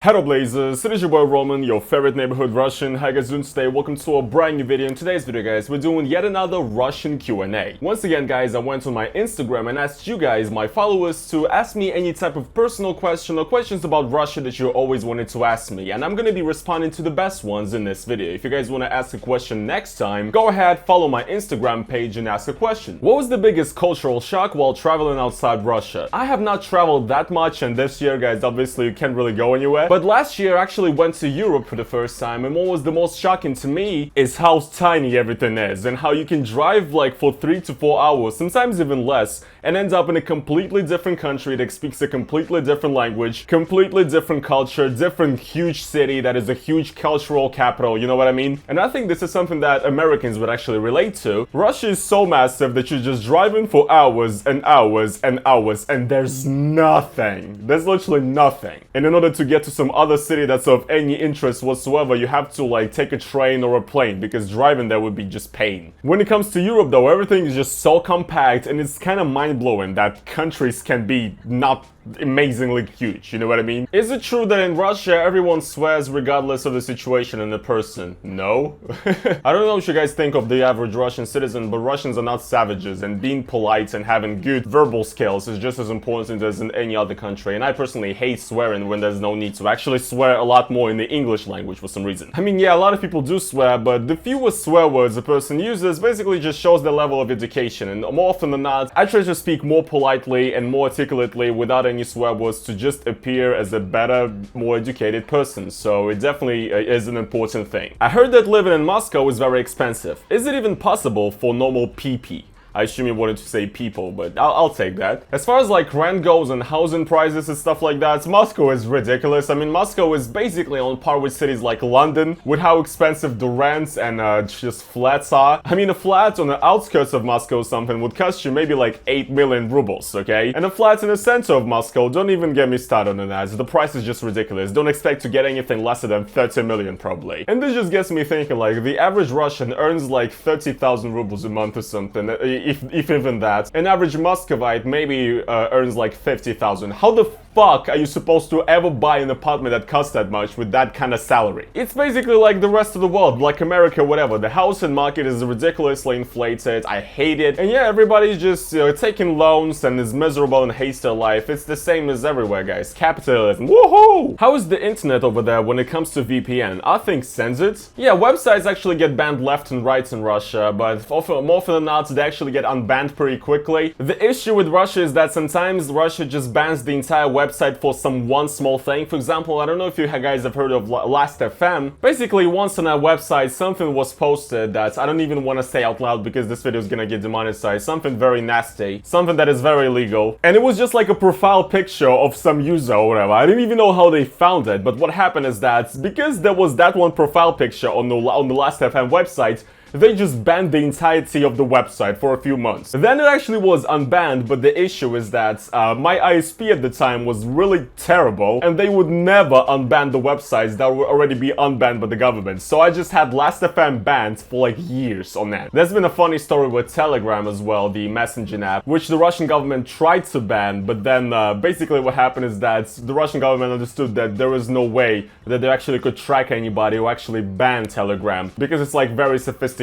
Hello Blazers, it is your boy Roman, your favorite neighborhood Russian. How you guys doing today? Welcome to a brand new video. In today's video guys, we're doing yet another Russian Q&A. Once again guys, I went on my Instagram and asked you guys, my followers, to ask me any type of personal question or questions about Russia that you always wanted to ask me. And I'm gonna be responding to the best ones in this video. If you guys wanna ask a question next time, go ahead, follow my Instagram page and ask a question. What was the biggest cultural shock while traveling outside Russia? I have not traveled that much, and this year guys, obviously you can't really go anywhere. But last year I actually went to Europe for the first time, and what was the most shocking to me is how tiny everything is and how you can drive like for 3 to 4 hours, sometimes even less, and end up in a completely different country that speaks a completely different language, completely different culture, different huge city that is a huge cultural capital, you know what I mean? And I think this is something that Americans would actually relate to. Russia is so massive that you're just driving for hours and hours and hours and there's nothing. There's literally nothing. And in order to get to some other city that's of any interest whatsoever, you have to like take a train or a plane, because driving there would be just pain. When it comes to Europe though, everything is just so compact, and it's kind of mind-blowing that countries can be not amazingly huge, you know what I mean? Is it true that in Russia everyone swears regardless of the situation and the person? No. I don't know what you guys think of the average Russian citizen, but Russians are not savages, and being polite and having good verbal skills is just as important as in any other country. And I personally hate swearing when there's no need to. Actually swear a lot more in the English language for some reason. I mean, yeah, a lot of people do swear, but the fewer swear words a person uses basically just shows their level of education, and more often than not, I try to speak more politely and more articulately without any swear words to just appear as a better, more educated person. So it definitely is an important thing. I heard that living in Moscow is very expensive. Is it even possible for normal PP? I assume you wanted to say people, but I'll take that. As far as like rent goes and housing prices and stuff like that, Moscow is ridiculous. I mean, Moscow is basically on par with cities like London with how expensive the rents and just flats are. I mean, a flat on the outskirts of Moscow or something would cost you maybe like 8 million rubles, okay? And a flat in the center of Moscow, don't even get me started on that. The price is just ridiculous. Don't expect to get anything lesser than 30 million probably. And this just gets me thinking, like, the average Russian earns like 30,000 rubles a month or something. If even that. An average Muscovite maybe earns like 50,000. How the fuck are you supposed to ever buy an apartment that costs that much with that kind of salary? It's basically like the rest of the world, like America, whatever. The housing market is ridiculously inflated. I hate it. And yeah, everybody's just taking loans and is miserable and hates their life. It's the same as everywhere, guys. Capitalism. Woohoo! How is the internet over there when it comes to VPN? I think censored. Yeah, websites actually get banned left and right in Russia, but more often than not, they actually get unbanned pretty quickly. The issue with Russia is that sometimes Russia just bans the entire website for some one small thing. For example, I don't know if you guys have heard of Last.fm. Basically, once on our website, something was posted that I don't even want to say out loud because this video is gonna get demonetized. Something very nasty, something that is very illegal, and it was just like a profile picture of some user or whatever. I didn't even know how they found it, but what happened is that because there was that one profile picture on the Last.fm website, they just banned the entirety of the website for a few months. Then it actually was unbanned, but the issue is that my ISP at the time was really terrible, and they would never unban the websites that would already be unbanned by the government. So I just had Last.fm banned for like years on that. There's been a funny story with Telegram as well, the messaging app, which the Russian government tried to ban, but then basically what happened is that the Russian government understood that there was no way that they actually could track anybody who actually banned Telegram, because it's like very sophisticated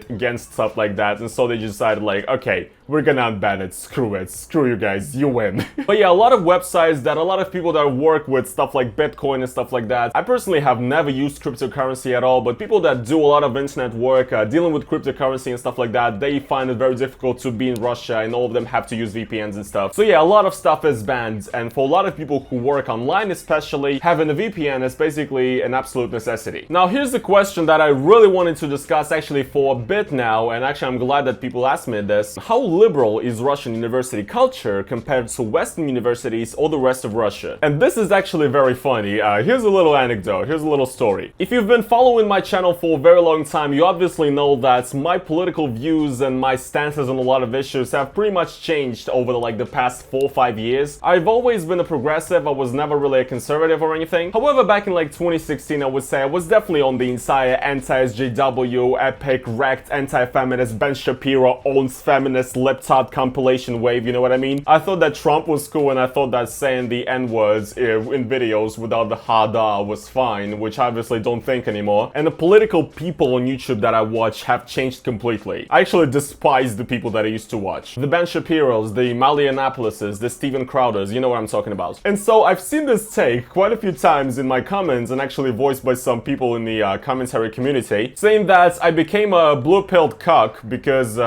against stuff like that, and so they decided like, okay, we're gonna unban it, screw you guys, you win. But yeah, a lot of websites that a lot of people that work with stuff like Bitcoin and stuff like that, I personally have never used cryptocurrency at all, but people that do a lot of internet work dealing with cryptocurrency and stuff like that, they find it very difficult to be in Russia, and all of them have to use VPNs and stuff. So yeah, a lot of stuff is banned, and for a lot of people who work online especially, having a VPN is basically an absolute necessity. Now here's the question that I really wanted to discuss actually for a bit now, and actually I'm glad that people asked me this. How liberal is Russian university culture compared to Western universities or the rest of Russia? And this is actually very funny. Here's a little anecdote, here's a little story. If you've been following my channel for a very long time, you obviously know that my political views and my stances on a lot of issues have pretty much changed over the past 4 or 5 years. I've always been a progressive, I was never really a conservative or anything. However, back in like 2016, I would say I was definitely on the entire anti-SJW, politically correct, anti-feminist, Ben Shapiro owns feminist lip-tart compilation wave, you know what I mean? I thought that Trump was cool, and I thought that saying the N-words in videos without the hada was fine, which I obviously don't think anymore. And the political people on YouTube that I watch have changed completely. I actually despise the people that I used to watch. The Ben Shapiros, the Malianapolises, the Steven Crowders, you know what I'm talking about. And so I've seen this take quite a few times in my comments, and actually voiced by some people in the commentary community, saying that I became a blue-pilled cuck because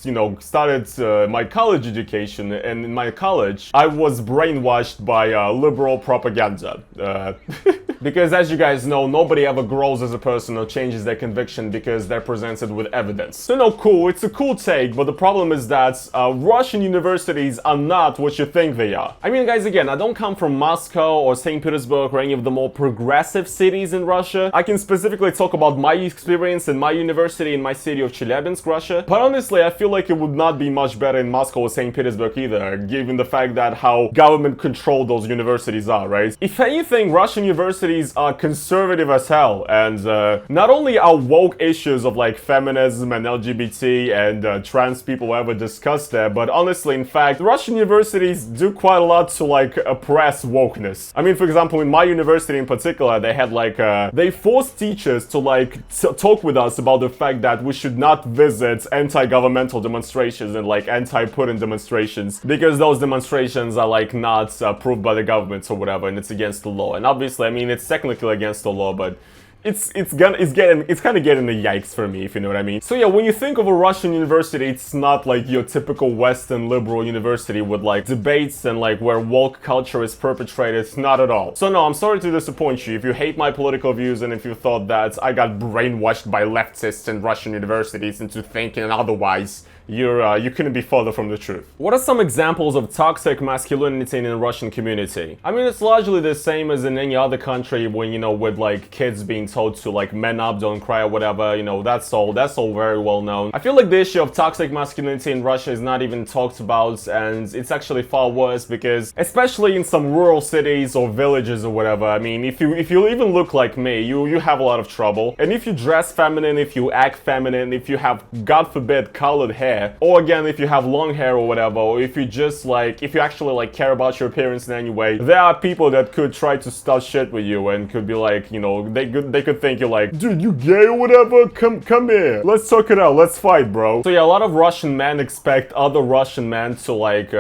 you know, started my college education, and in my college I was brainwashed by liberal propaganda. Because as you guys know, nobody ever grows as a person or changes their conviction because they're presented with evidence. So no, cool, it's a cool take, but the problem is that Russian universities are not what you think they are. I mean, guys, again, I don't come from Moscow or St. Petersburg or any of the more progressive cities in Russia. I can specifically talk about my experience in my university in my city of Chelyabinsk, Russia. But honestly, I feel like it would not be much better in Moscow or St. Petersburg either, given the fact that how government-controlled those universities are, right? If anything, Russian universities are conservative as hell, and not only are woke issues of like feminism and LGBT and trans people ever discussed there, but honestly, in fact, Russian universities do quite a lot to like oppress wokeness. I mean, for example, in my university in particular, they had like they forced teachers to like talk with us about the fact that we should not visit anti-governmental demonstrations and like anti-Putin demonstrations because those demonstrations are like not approved by the government or whatever, and it's against the law. And obviously, I mean, it's technically against the law, but it's kind of getting the yikes for me, if you know what I mean. So yeah, when you think of a Russian university, it's not like your typical Western liberal university with like debates and like where woke culture is perpetrated. It's not at all. So no, I'm sorry to disappoint you if you hate my political views and if you thought that I got brainwashed by leftists in Russian universities into thinking otherwise. You couldn't be further from the truth. What are some examples of toxic masculinity in the Russian community? I mean, it's largely the same as in any other country when, you know, with like kids being told to like man up, don't cry or whatever, you know, that's all very well known. I feel like the issue of toxic masculinity in Russia is not even talked about, and it's actually far worse because, especially in some rural cities or villages or whatever, I mean, if you even look like me, you have a lot of trouble. And if you dress feminine, if you act feminine, if you have, God forbid, colored hair, or again, if you have long hair or whatever, or if you just like, if you actually like care about your appearance in any way, there are people that could try to start shit with you and could be like, you know, they could think you're like, dude, you gay or whatever? Come here, let's talk it out, let's fight, bro. So yeah, a lot of Russian men expect other Russian men to like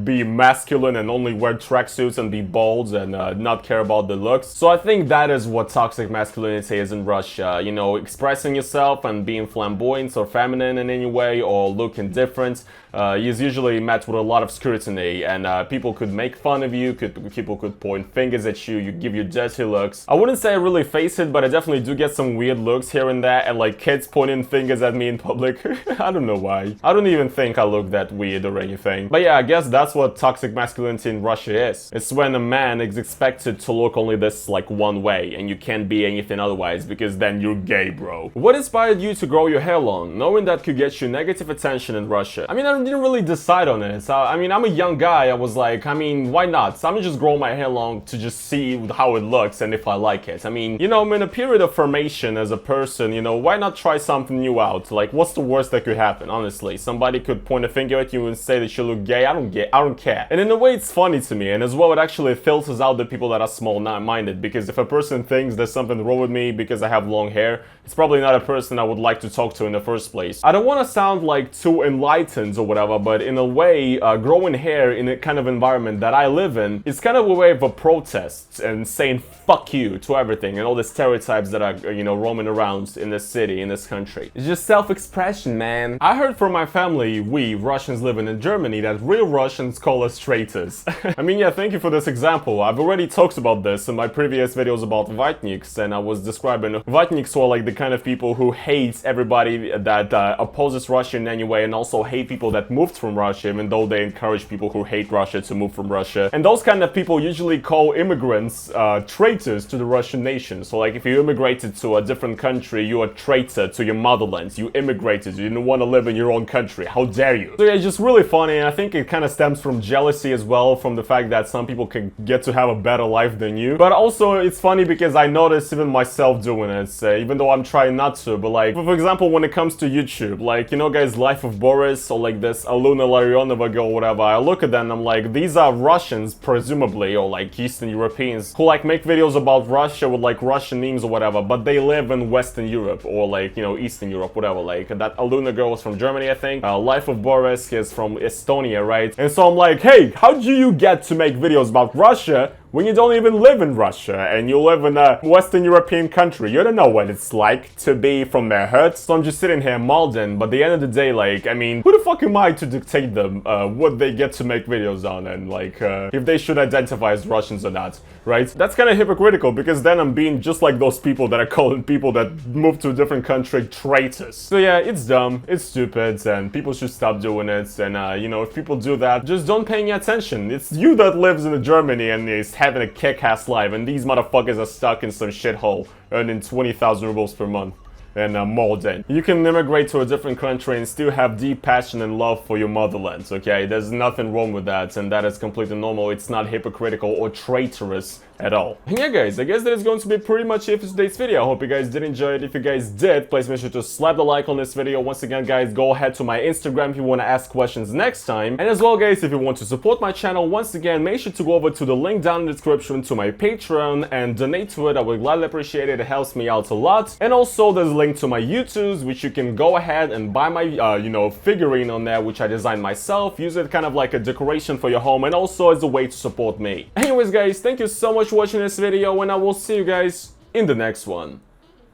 be masculine and only wear tracksuits and be bald and not care about the looks. So I think that is what toxic masculinity is in Russia, you know, expressing yourself and being flamboyant or feminine in any way or looking different is usually met with a lot of scrutiny, and people could make fun of you, people could point fingers at you, give you dirty looks. I wouldn't say I really face it, but I definitely do get some weird looks here and there, and like kids pointing fingers at me in public. I don't know why. I don't even think I look that weird or anything. But yeah, I guess that's what toxic masculinity in Russia is. It's when a man is expected to look only this like one way, and you can't be anything otherwise because then you're gay, bro. What inspired you to grow your hair long, knowing that could get you negative attention in Russia? I mean, I didn't really decide on it. I mean, I'm a young guy. I was like, I mean, why not? So I'm just grow my hair long to just see how it looks and if I like it. I mean, you know, I'm in a period of formation as a person, you know, why not try something new out? Like, what's the worst that could happen, honestly? Somebody could point a finger at you and say that you look gay. I don't care. And in a way, it's funny to me. And as well, it actually filters out the people that are small-minded, because if a person thinks there's something wrong with me because I have long hair, it's probably not a person I would like to talk to in the first place. I don't want to sound like too enlightened or whatever, but in a way, growing hair in a kind of environment that I live in is kind of a way of a protest and saying fuck you to everything and all the stereotypes that are, you know, roaming around in this city, in this country. It's just self-expression, man. I heard from my family, we Russians living in Germany, that real Russians call us traitors. I mean, yeah, thank you for this example. I've already talked about this in my previous videos about Vatniks, and I was describing Vatniks were like the kind of people who hate everybody that opposes Russia in any way, and also hate people that moved from Russia, even though they encourage people who hate Russia to move from Russia. And those kind of people usually call immigrants traitors to the Russian nation. So like if you immigrated to a different country, you're a traitor to your motherland. You immigrated, you didn't want to live in your own country. How dare you? So yeah, it's just really funny, and I think it kind of stems from jealousy as well, from the fact that some people can get to have a better life than you. But also it's funny because I notice even myself doing it, even though I'm trying not to. But like, for example, when it comes to YouTube, like, you know guys, Life of Boris, or like this Aluna Larionova girl, whatever, I look at them and I'm like, these are Russians, presumably, or like Eastern Europeans, who like make videos about Russia with like Russian memes or whatever, but they live in Western Europe, or like, you know, Eastern Europe, whatever. Like, that Aluna girl is from Germany, I think. Life of Boris is from Estonia, right? And so I'm like, hey, how do you get to make videos about Russia when you don't even live in Russia and you live in a Western European country? You don't know what it's like to be from their hut. So I'm just sitting here mauling, but at the end of the day, like, I mean, who the fuck am I to dictate them what they get to make videos on, and like if they should identify as Russians or not, right? That's kind of hypocritical, because then I'm being just like those people that are calling people that move to a different country traitors. So yeah, it's dumb, it's stupid, and people should stop doing it. And you know, if people do that, just don't pay any attention. It's you that lives in Germany and is having a kick-ass life, and these motherfuckers are stuck in some shithole earning 20,000 rubles per month and more than. You can immigrate to a different country and still have deep passion and love for your motherland, okay? There's nothing wrong with that, and that is completely normal. It's not hypocritical or traitorous at all. And yeah guys, I guess that is going to be pretty much it for today's video. I hope you guys did enjoy it. If you guys did, please make sure to slap the like on this video. Once again guys, go ahead to my Instagram if you want to ask questions next time. And as well guys, if you want to support my channel, once again, make sure to go over to the link down in the description to my Patreon and donate to it. I would gladly appreciate it. It helps me out a lot. And also there's a link to my YouTubes, which you can go ahead and buy my you know, figurine on there, which I designed myself. Use it kind of like a decoration for your home, and also as a way to support me. Anyways guys, thank you so much for watching this video, and I will see you guys in the next one.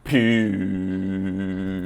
Peace.